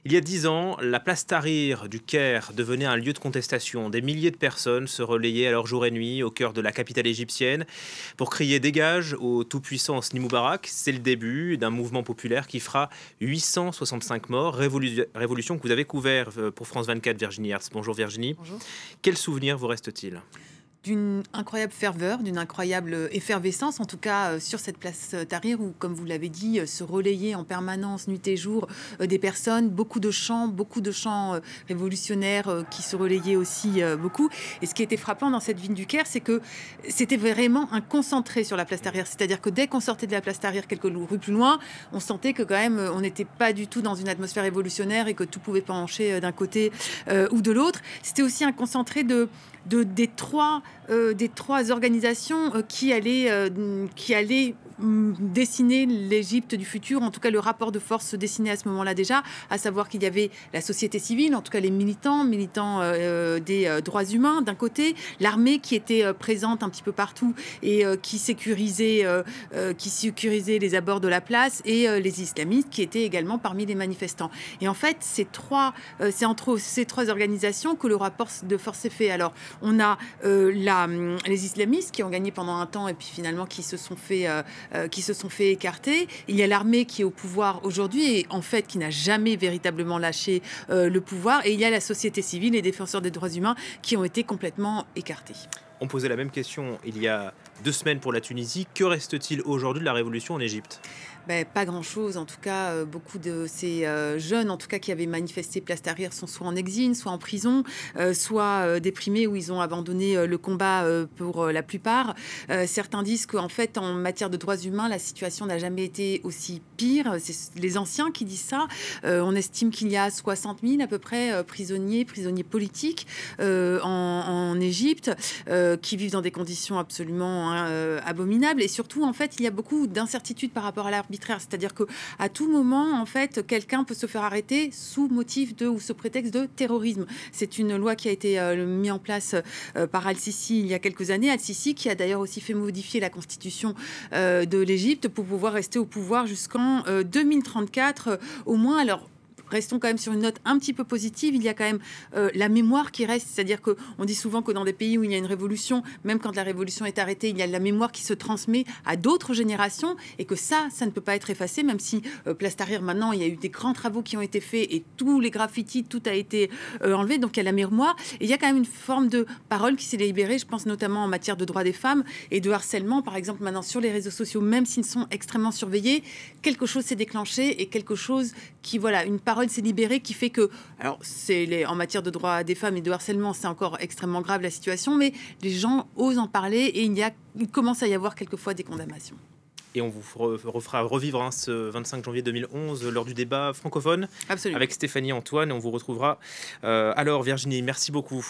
Il y a 10 ans, la place Tahrir du Caire devenait un lieu de contestation. Des milliers de personnes se relayaient alors jour et nuit au cœur de la capitale égyptienne pour crier dégage au tout-puissant Hosni Moubarak. C'est le début d'un mouvement populaire qui fera 865 morts. Révolution que vous avez couvert pour France 24, Virginie Hertz. Bonjour Virginie. Bonjour. Quel souvenir vous reste-t-il ? D'une incroyable ferveur, d'une incroyable effervescence, en tout cas sur cette place Tahrir où, comme vous l'avez dit, se relayaient en permanence, nuit et jour, des personnes, beaucoup de chants révolutionnaires qui se relayaient aussi beaucoup. Et ce qui était frappant dans cette ville du Caire, c'est que c'était vraiment un concentré sur la place Tahrir. C'est-à-dire que dès qu'on sortait de la place Tahrir quelques rues plus loin, on sentait que quand même on n'était pas du tout dans une atmosphère révolutionnaire et que tout pouvait pencher d'un côté ou de l'autre. C'était aussi un concentré des trois organisations qui allaient dessiner l'Égypte du futur. En tout cas, le rapport de force se dessinait à ce moment-là déjà, à savoir qu'il y avait la société civile, en tout cas les militants des droits humains d'un côté, l'armée qui était présente un petit peu partout et qui sécurisait les abords de la place, et les islamistes qui étaient également parmi les manifestants. Et en fait, c'est entre ces trois organisations que le rapport de force s'est fait. Alors, on a les islamistes qui ont gagné pendant un temps et puis finalement qui se sont fait écarter. Il y a l'armée qui est au pouvoir aujourd'hui et en fait qui n'a jamais véritablement lâché le pouvoir. Et il y a la société civile, les défenseurs des droits humains qui ont été complètement écartés. On posait la même question il y a 2 semaines pour la Tunisie. Que reste-t-il aujourd'hui de la révolution en Égypte ? Pas grand-chose. En tout cas, beaucoup de ces jeunes, en tout cas, qui avaient manifesté place Tahrir, sont soit en exil, soit en prison, soit déprimés, où ils ont abandonné le combat pour la plupart. Certains disent qu'en fait, en matière de droits humains, la situation n'a jamais été aussi pire. C'est les anciens qui disent ça. On estime qu'il y a 60 000 à peu près prisonniers politiques en Égypte, qui vivent dans des conditions absolument abominables. Et surtout, en fait, il y a beaucoup d'incertitudes par rapport à l'arbitraire. C'est-à-dire qu'à tout moment, en fait, quelqu'un peut se faire arrêter sous motif ou sous prétexte de terrorisme. C'est une loi qui a été mise en place par Al-Sisi il y a quelques années. Al-Sisi qui a d'ailleurs aussi fait modifier la constitution de l'Égypte pour pouvoir rester au pouvoir jusqu'en 2034 au moins. Alors, restons quand même sur une note un petit peu positive. Il y a quand même la mémoire qui reste. C'est-à-dire qu'on dit souvent que dans des pays où il y a une révolution, même quand la révolution est arrêtée, il y a la mémoire qui se transmet à d'autres générations et que ça ne peut pas être effacé, même si place Tahrir, maintenant, il y a eu des grands travaux qui ont été faits et tous les graffitis, tout a été enlevé. Donc, il y a la mémoire. Et il y a quand même une forme de parole qui s'est libérée, je pense notamment en matière de droits des femmes et de harcèlement. Par exemple, maintenant, sur les réseaux sociaux, même s'ils sont extrêmement surveillés, quelque chose s'est déclenché et quelque chose qui, voilà, une parole s'est libérée qui fait que, alors en matière de droits des femmes et de harcèlement, c'est encore extrêmement grave la situation, mais les gens osent en parler et il commence à y avoir quelquefois des condamnations. Et on vous refera revivre ce 25 janvier 2011 lors du débat francophone. Absolument. Avec Stéphanie Antoine. Et on vous retrouvera alors Virginie. Merci beaucoup.